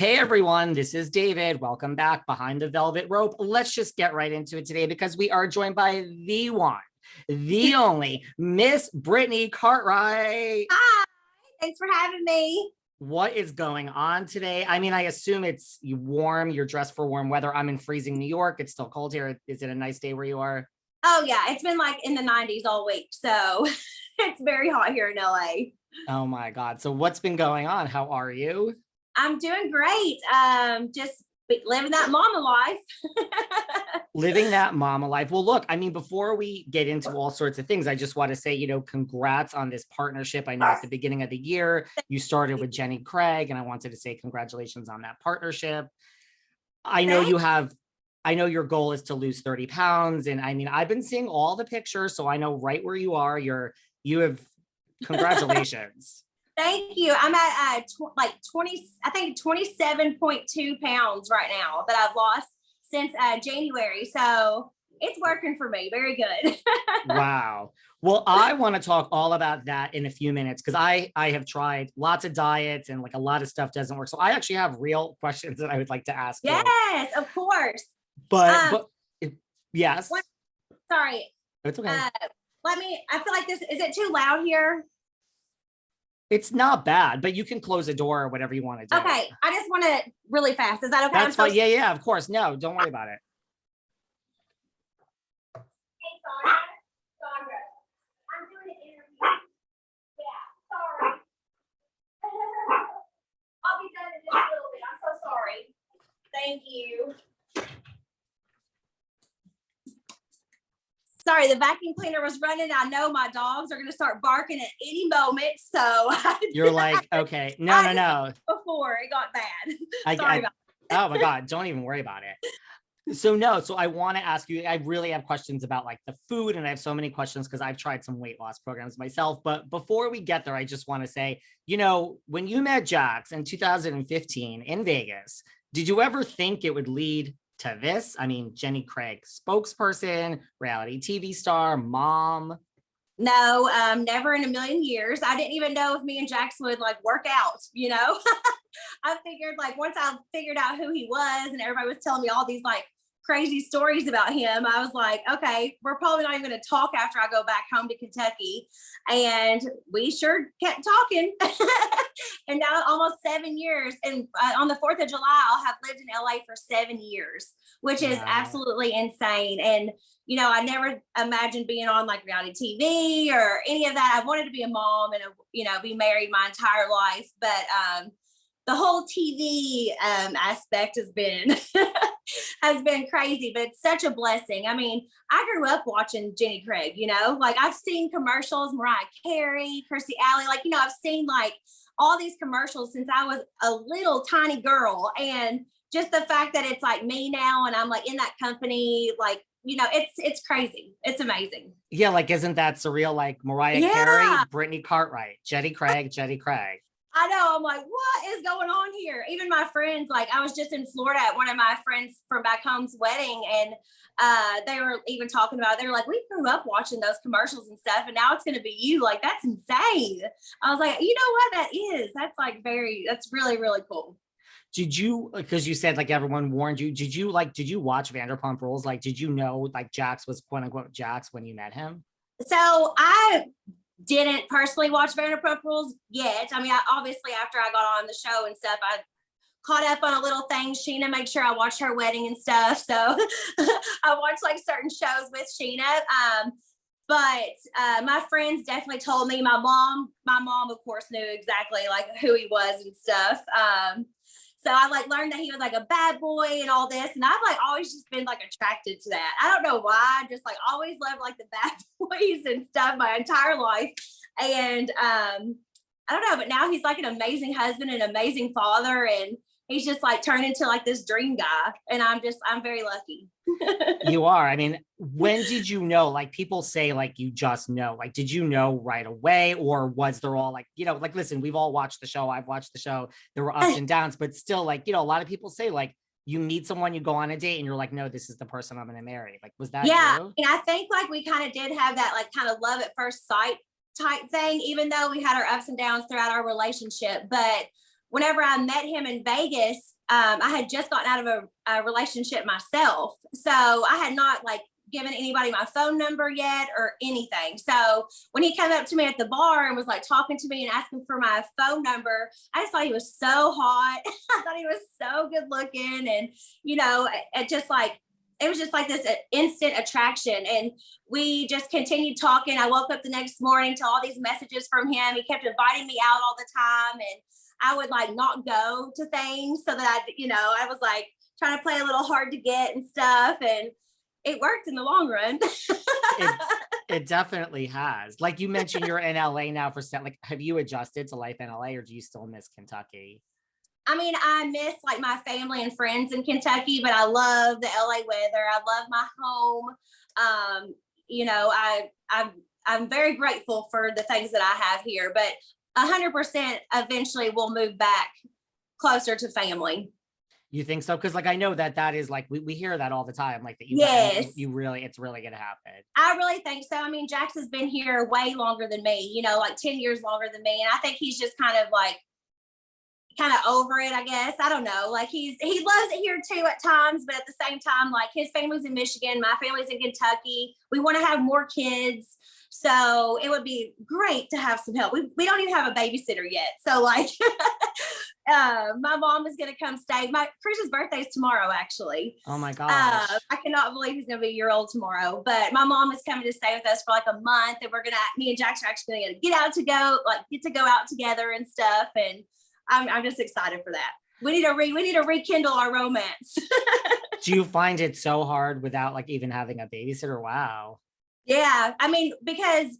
Hey everyone, this is David. Welcome back behind the velvet rope. Let's just get right into it today because we are joined by the one, the only Miss Brittany Cartwright. Hi, thanks for having me. What is going on today? I mean, I assume it's warm. You're dressed for warm weather. I'm in freezing New York. It's still cold here. Is it a nice day where you are? Oh yeah, it's been like in the 90s all week, so it's very hot here in LA. Oh my God. So what's been going on? How are you? I'm doing great. Just living that mama life. Living that mama life. Well, look, I mean, before we get into all sorts of things, I just want to say, congrats on this partnership. I know at the beginning of the year, you started with Jenny Craig, and I wanted to say congratulations on that partnership. I know your goal is to lose 30 pounds. And I mean, I've been seeing all the pictures, so I know right where you are. Congratulations. Thank you. I'm at 20, I think 27.2 pounds right now that I've lost since January. So it's working for me. Very good. Wow. Well, I want to talk all about that in a few minutes because I have tried lots of diets and like a lot of stuff doesn't work. So I actually have real questions that I would like to ask you. Yes, of course. But yes. Sorry. It's okay. I feel like is it too loud here? It's not bad, but you can close the door or whatever you want to do. Okay. I just want to really fast. Is that okay? That's fine. Yeah, of course. No, don't worry about it. Hey, Sandra, I'm doing an interview. Yeah, sorry. I'll be done in just a little bit. I'm so sorry. Thank you. Sorry, the vacuum cleaner was running. I know my dogs are going to start barking at any moment. So you're like, okay, no. Before it got bad. Sorry about that. Oh my God, don't even worry about it. So I want to ask you, I really have questions about like the food, and I have so many questions because I've tried some weight loss programs myself. But before we get there, I just want to say, when you met Jax in 2015 in Vegas, did you ever think it would lead to this? I mean, Jenny Craig, spokesperson, reality TV star, mom. No, never in a million years. I didn't even know if me and Jax would like work out, I figured like once I figured out who he was and everybody was telling me all these like crazy stories about him, I was like, okay, we're probably not even going to talk after I go back home to Kentucky. And we sure kept talking. And now almost 7 years. And on the 4th of July, I'll have lived in LA for 7 years, which is absolutely insane. And, I never imagined being on like reality TV or any of that. I wanted to be a mom and, be married my entire life. But the whole TV aspect has been has been crazy, but it's such a blessing. I mean, I grew up watching Jenny Craig, like I've seen commercials, Mariah Carey, Kirstie Alley, like, I've seen like all these commercials since I was a little tiny girl. And just the fact that it's like me now and I'm like in that company, like, it's crazy. It's amazing. Yeah. Like, isn't that surreal? Like Mariah Carey, Brittany Cartwright, Jenny Craig. I know. I'm like, what is going on here? Even my friends, like I was just in Florida at one of my friends from back home's wedding, and they were even talking about it. They were like, we grew up watching those commercials and stuff, and now it's going to be you. Like, that's insane. I was like, you know what that is? That's like that's really, really cool. Did you, because you said like everyone warned you, did you watch Vanderpump Rules? Like, did you know like Jax was quote unquote Jax when you met him? So I didn't personally watch Vanderpump Rules yet. I mean, obviously after I got on the show and stuff, I caught up on a little things. Scheana, make sure I watched her wedding and stuff. So I watched like certain shows with Scheana. But my friends definitely told me. My mom, of course, knew exactly like who he was and stuff. So I like learned that he was like a bad boy and all this. And I've like always just been like attracted to that. I don't know why. I just like always loved like the bad boys and stuff my entire life. And I don't know, but now he's like an amazing husband, an amazing father. And he's just like turned into like this dream guy. And I'm very lucky. You are. I mean, when did you know? Like people say like you just know. Like, did you know right away? Or was there all like, like, listen, we've all watched the show. I've watched the show. There were ups and downs, but still like, a lot of people say like you meet someone, you go on a date and you're like, no, this is the person I'm going to marry. Like, was that you? And I think like we kind of did have that like kind of love at first sight type thing, even though we had our ups and downs throughout our relationship. But whenever I met him in Vegas, I had just gotten out of a relationship myself. So I had not like given anybody my phone number yet or anything. So when he came up to me at the bar and was like talking to me and asking for my phone number, I just thought he was so hot. I thought he was so good looking. And, you know, it was just like this instant attraction. And we just continued talking. I woke up the next morning to all these messages from him. He kept inviting me out all the time. And I would like not go to things so that I was like trying to play a little hard to get and stuff. And it worked in the long run. It definitely has. Like you mentioned, you're in LA now like, have you adjusted to life in LA or do you still miss Kentucky? I mean, I miss like my family and friends in Kentucky, but I love the LA weather. I love my home. I'm very grateful for the things that I have here, but 100% eventually we'll move back closer to family. You think so? Because like I know that is like we hear that all the time, like that Yes. it's really gonna happen. I really think so. I mean, Jax has been here way longer than me, like 10 years longer than me. And I think he's just kind of over it, I guess. I don't know. Like he loves it here too at times, but at the same time, like his family's in Michigan, my family's in Kentucky. We want to have more kids. So it would be great to have some help. We don't even have a babysitter yet. So like my mom is going to come stay. Chris's birthday is tomorrow, actually. Oh my gosh. I cannot believe he's going to be a year old tomorrow, but my mom is coming to stay with us for like a month, and me and Jax are actually going to get to go out together and stuff. And I'm just excited for that. We need to rekindle our romance. Do you find it so hard without like even having a babysitter? Wow. Yeah. I mean, because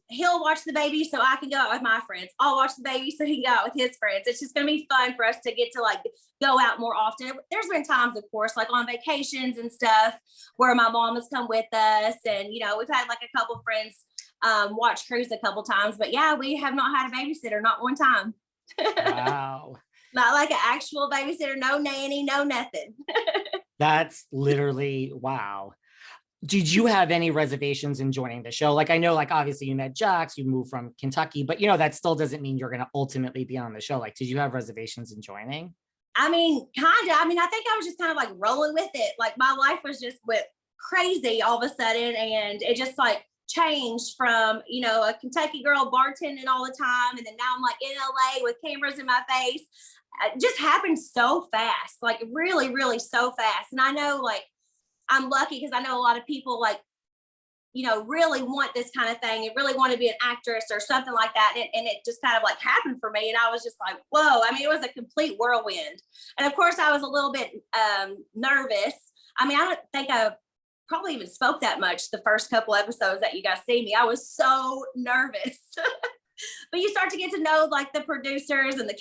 he'll watch the baby so I can go out with my friends. I'll watch the baby so he can go out with his friends. It's just going to be fun for us to get to like go out more often. There's been times, of course, like on vacations and stuff where my mom has come with us. And, we've had like a couple friends watch Cruz a couple times. But yeah, we have not had a babysitter, not one time. Wow. Not like an actual babysitter, no nanny, no nothing. That's literally wow. Did you have any reservations in joining the show? Like, I know, like, obviously you met Jax, you moved from Kentucky, but that still doesn't mean you're going to ultimately be on the show. Like, did you have reservations in joining? I mean, kind of. I mean, I think I was just kind of like rolling with it. Like my life was just went crazy all of a sudden. And it just like changed from, a Kentucky girl bartending all the time. And then now I'm like in LA with cameras in my face. It just happened so fast, like really, really so fast. And I know like, I'm lucky because I know a lot of people like, really want this kind of thing and really want to be an actress or something like that. And it just kind of like happened for me. And I was just like, whoa, I mean, it was a complete whirlwind. And of course I was a little bit nervous. I mean, I don't think I probably even spoke that much the first couple episodes that you guys see me. I was so nervous. But you start to get to know like the producers and the